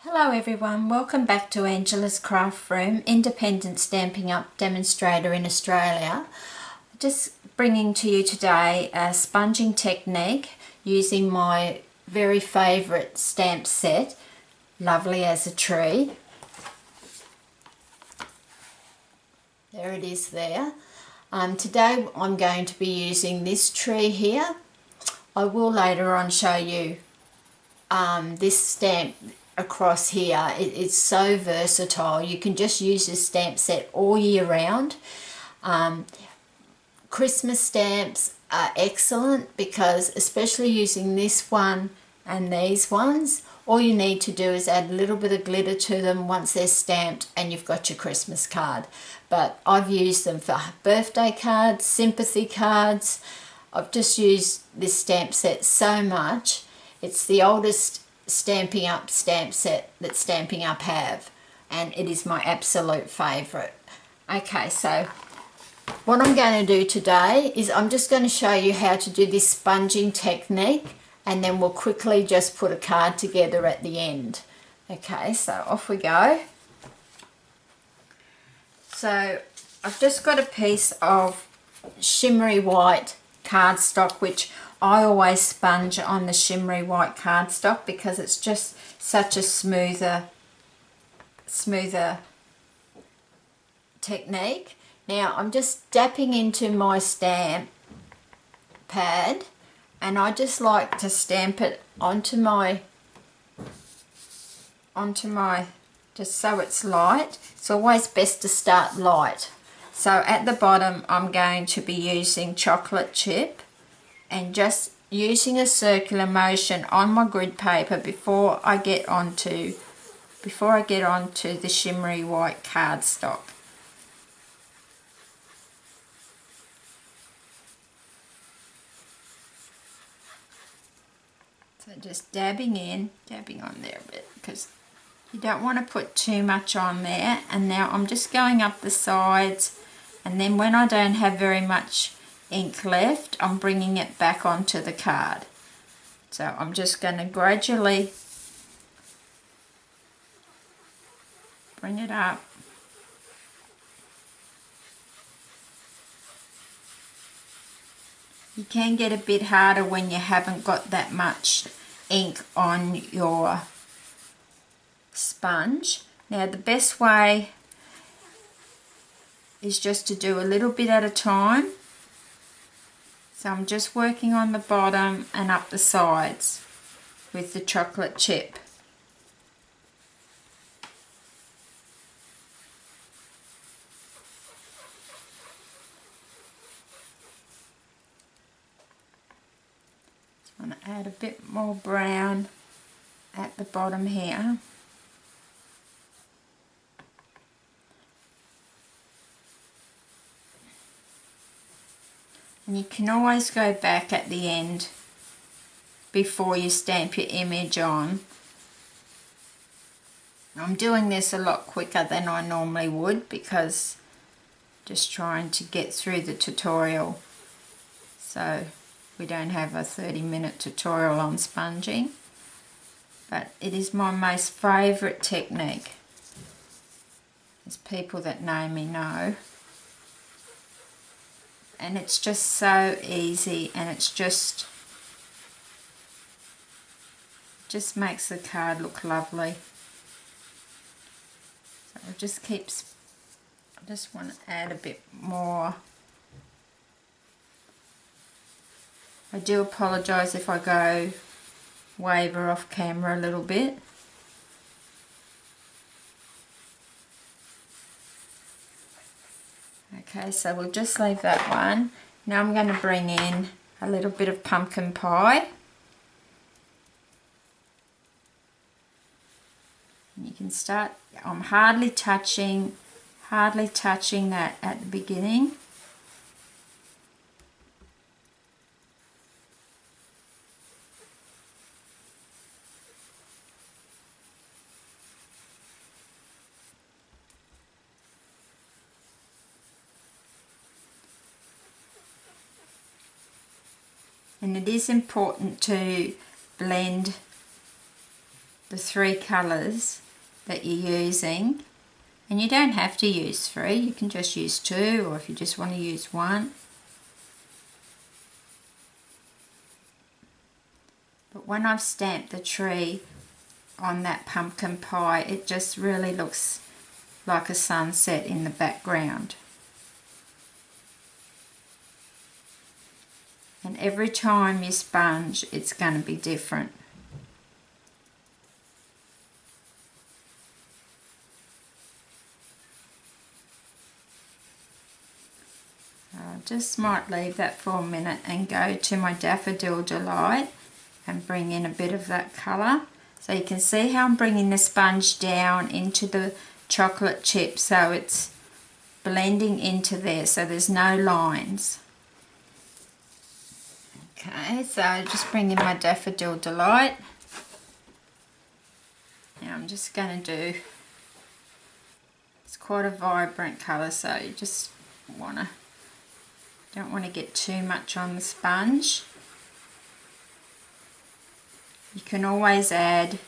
Hello everyone, welcome back to Angela's Craft Room, independent Stampin' Up demonstrator in Australia. Just bringing to you today a sponging technique using my very favourite stamp set, Lovely as a Tree. There it is there. Today I'm going to be using this tree here. I will later on show you this stamp across here. It's so versatile. You can just use this stamp set all year round. Christmas stamps are excellent because, especially using this one and these ones, all you need to do is add a little bit of glitter to them once they're stamped and you've got your Christmas card. But I've used them for birthday cards, sympathy cards. I've just used this stamp set so much. It's the oldest Stampin' Up stamp set that Stampin' Up have, and it is my absolute favourite. Okay, so what I'm going to do today is I'm just going to show you how to do this sponging technique, and then we'll quickly just put a card together at the end. Okay, so off we go. So I've just got a piece of Shimmery White cardstock, which I always sponge on the Shimmery White cardstock because it's just such a smoother technique. Now I'm just dapping into my stamp pad, and I just like to stamp it onto my just so it's light. It's always best to start light. So at the bottom I'm going to be using chocolate chip and just using a circular motion on my grid paper before I get onto the Shimmery White cardstock. So just dabbing on there a bit because you don't want to put too much on there. And now I'm just going up the sides, and then when I don't have very much ink left, I'm bringing it back onto the card. So I'm just going to gradually bring it up. You can get a bit harder when you haven't got that much ink on your sponge. Now the best way is just to do a little bit at a time. So I'm just working on the bottom and up the sides with the chocolate chip. Just want to add a bit more brown at the bottom here. And you can always go back at the end before you stamp your image on. I'm doing this a lot quicker than I normally would because just trying to get through the tutorial, so we don't have a 30-minute tutorial on sponging. But it is my most favourite technique, as people that know me know. And it's just so easy, and it's just makes the card look lovely. So I just want to add a bit more. I do apologise if I go waver off camera a little bit. Okay, so we'll just leave that one. Now I'm going to bring in a little bit of pumpkin pie. And you can start, I'm hardly touching that at the beginning. And it is important to blend the 3 colours that you're using, and you don't have to use 3, you can just use 2, or if you just want to use 1. But when I've stamped the tree on that pumpkin pie, it just really looks like a sunset in the background. And every time you sponge, it's going to be different. I just might leave that for a minute and go to my Daffodil Delight and bring in a bit of that colour. So you can see how I'm bringing the sponge down into the chocolate chip so it's blending into there so there's no lines. Okay, so just bring in my Daffodil Delight. Now I'm just going to do, it's quite a vibrant colour, so you just don't want to get too much on the sponge. You can always add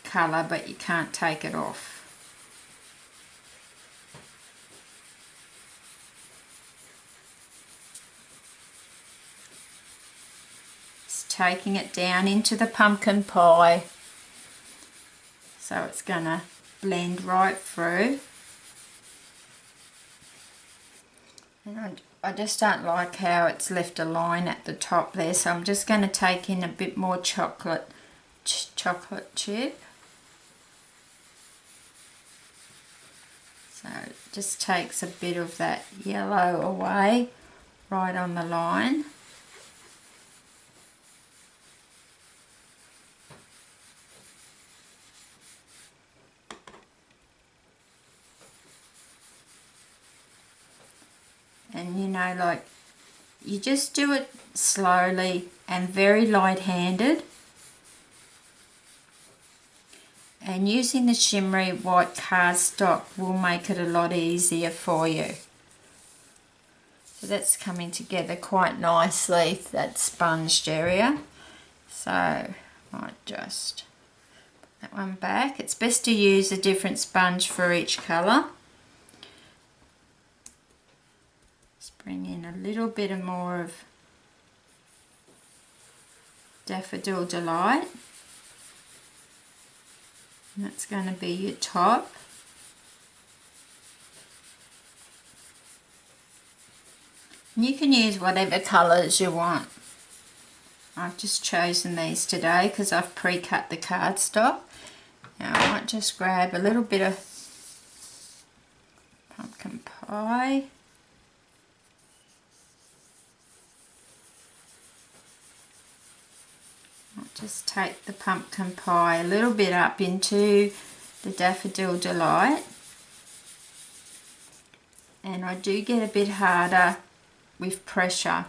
colour, but you can't take it off. Just taking it down into the pumpkin pie, so it's going to blend right through. And I just don't like how it's left a line at the top there, so I'm just going to take in a bit more chocolate chip. So it just takes a bit of that yellow away right on the line. And you know, like, you just do it slowly and very light-handed. And using the Shimmery White cardstock will make it a lot easier for you. So that's coming together quite nicely, that sponged area. So I might just put that one back. It's best to use a different sponge for each colour. Bring in a little bit more of Daffodil Delight, and that's going to be your top. And you can use whatever colours you want. I've just chosen these today because I've pre-cut the cardstock. Now I might just grab a little bit of pumpkin pie. Just take the pumpkin pie a little bit up into the Daffodil Delight, and I do get a bit harder with pressure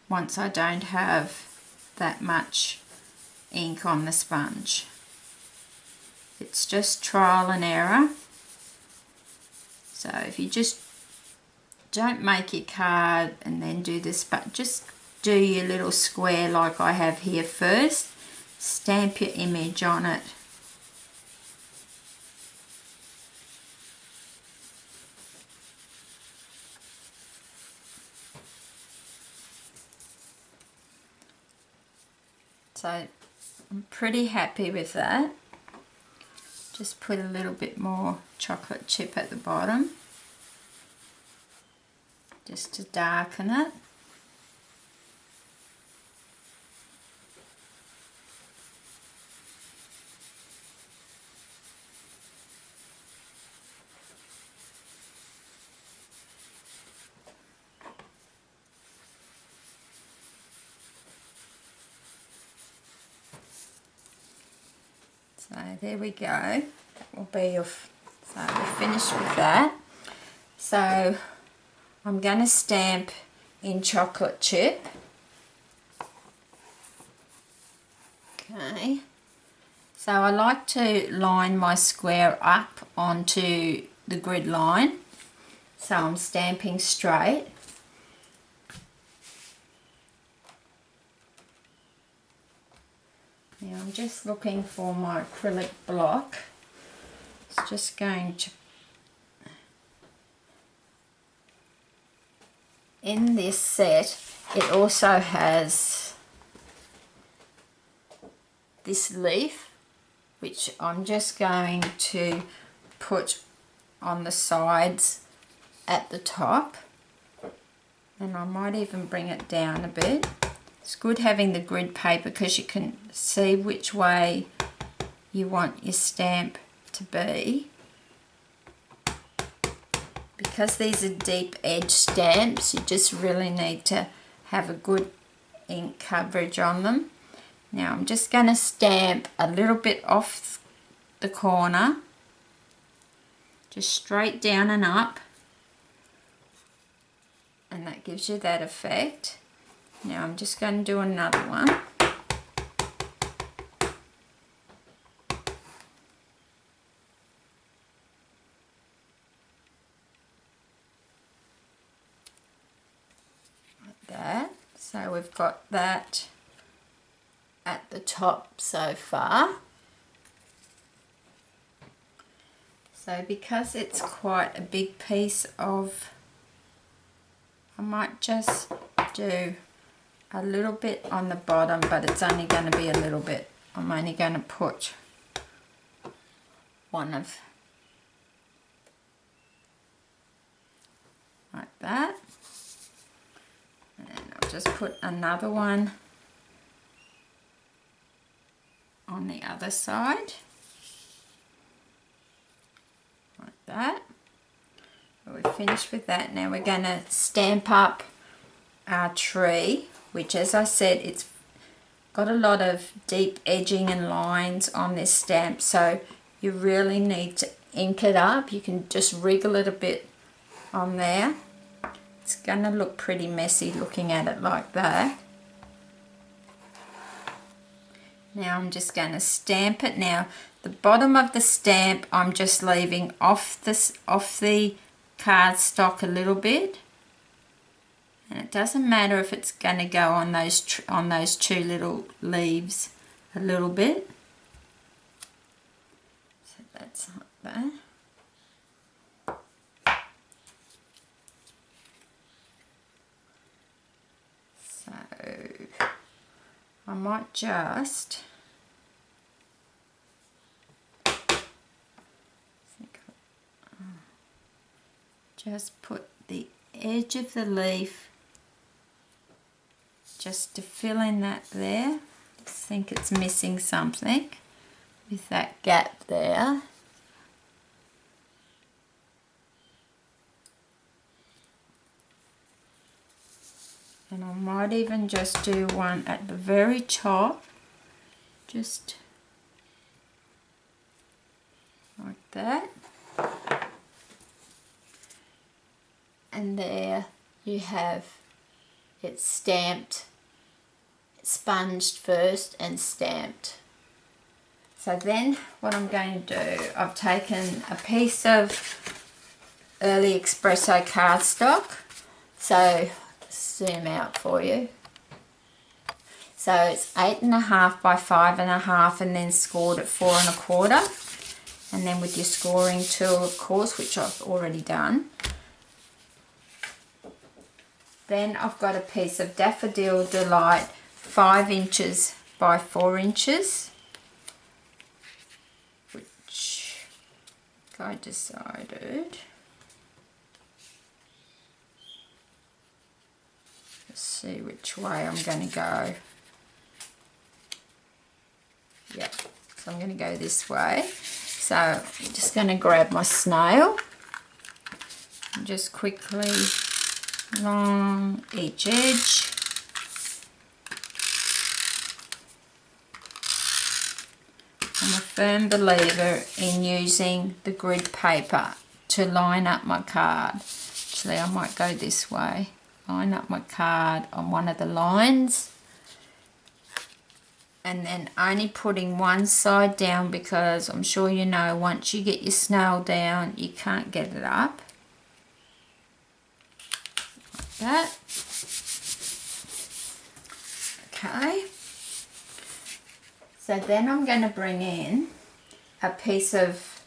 once I don't have that much ink on the sponge. It's just trial and error, so if you just don't make your card and then do this, but just do your little square like I have here first. Stamp your image on it. So I'm pretty happy with that. Just put a little bit more chocolate chip at the bottom, just to darken it. So there we go. That will be your. So we're finished with that. So I'm going to stamp in chocolate chip. Okay. So I like to line my square up onto the grid line. So I'm stamping straight. Now I'm just looking for my acrylic block. It's just going to, in this set, it also has this leaf, which I'm just going to put on the sides at the top, and I might even bring it down a bit. It's good having the grid paper because you can see which way you want your stamp to be. Because these are deep edge stamps, you just really need to have a good ink coverage on them. Now I'm just going to stamp a little bit off the corner, just straight down and up, and that gives you that effect. Now I'm just going to do another one. Like that. So we've got that at the top so far. So because it's quite a big piece of, I might just do a little bit on the bottom, but it's only going to be a little bit. I'm only going to put one of, like that, and I'll just put another one on the other side, like that. We're finished with that. Now we're going to stamp up our tree, which, as I said, it's got a lot of deep edging and lines on this stamp, so you really need to ink it up. You can just wriggle it a bit on there. It's going to look pretty messy looking at it like that. Now I'm just going to stamp it. Now the bottom of the stamp I'm just leaving off the cardstock a little bit, and it doesn't matter if it's going to go on those two little leaves a little bit. So that's like that. So I might just put the edge of the leaf just to fill in that there. I think it's missing something with that gap there. And I might even just do one at the very top, just like that. And there you have it stamped, sponged first and stamped. So then what I'm going to do, I've taken a piece of early espresso cardstock. So zoom out for you. So it's 8.5 by 5.5, and then scored at 4 1/4, and then with your scoring tool, of course, which I've already done. Then I've got a piece of Daffodil Delight 5 inches by 4 inches, which I decided, let's see which way I'm going to go. Yep, so I'm going to go this way. So I'm just going to grab my snail and just quickly along each edge. I'm a firm believer in using the grid paper to line up my card. Actually, I might go this way. Line up my card on one of the lines, and then only putting one side down, because I'm sure you know once you get your snail down you can't get it up. Like that. Okay. So then I'm going to bring in a piece of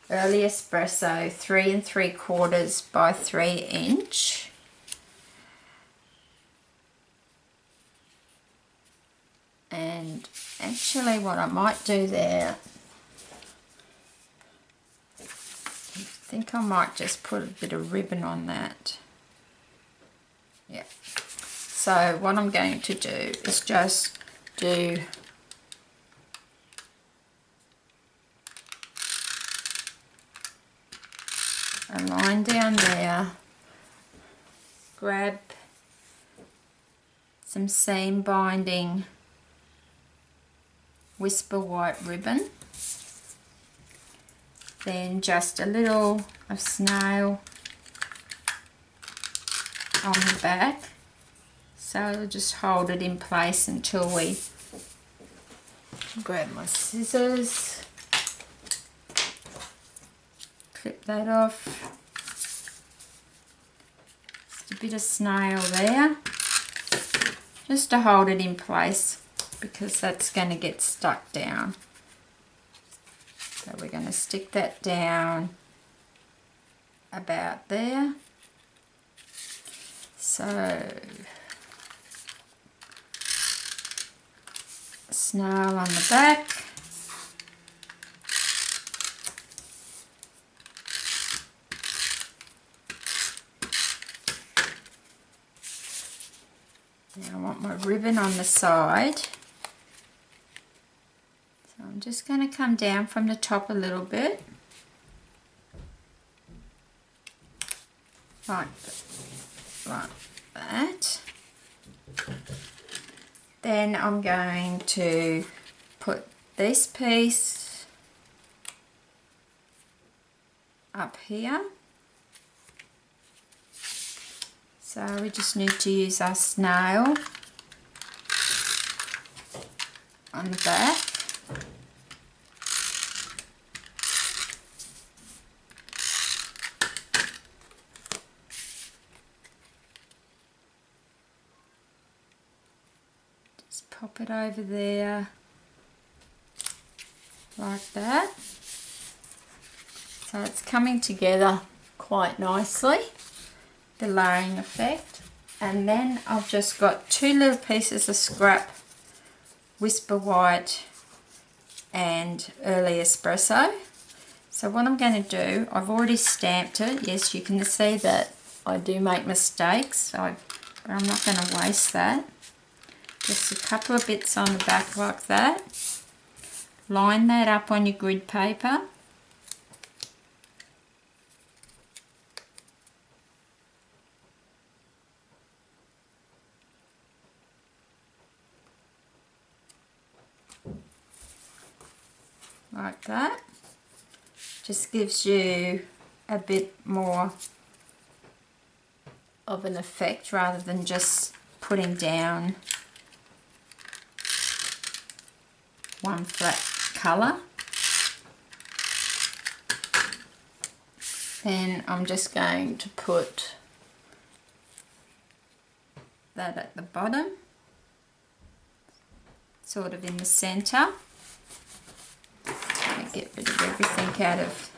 Early Espresso 3 3/4 by 3 inch. And actually what I might do there, I think I might just put a bit of ribbon on that. Yeah. So what I'm going to do is just do a line down there, grab some seam binding Whisper White ribbon, then just a little of snail on the back, so it'll just hold it in place until we grab my scissors, clip that off. Just a bit of snail there, just to hold it in place, because that's going to get stuck down. So we're going to stick that down about there. So snail on the back. Now I want my ribbon on the side. So I'm just going to come down from the top a little bit. Like that. Then I'm going to put this piece up here. So we just need to use our snail on the back. Just pop it over there like that. So it's coming together quite nicely, the layering effect. And then I've just got 2 little pieces of scrap Whisper White and Early Espresso. So what I'm going to do, I've already stamped it. Yes, you can see that I do make mistakes, but I'm not going to waste that. Just a couple of bits on the back like that. Line that up on your grid paper. Like that. Just gives you a bit more of an effect rather than just putting down one flat colour. Then I'm just going to put that at the bottom, sort of in the centre. Get rid of everything out of.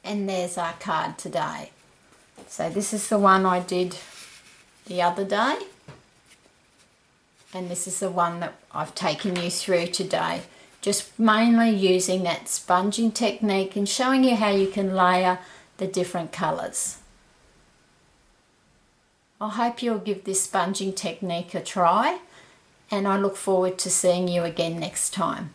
And there's our card today. So this is the one I did the other day, and this is the one that I've taken you through today, just mainly using that sponging technique and showing you how you can layer the different colours. I hope you'll give this sponging technique a try, and I look forward to seeing you again next time.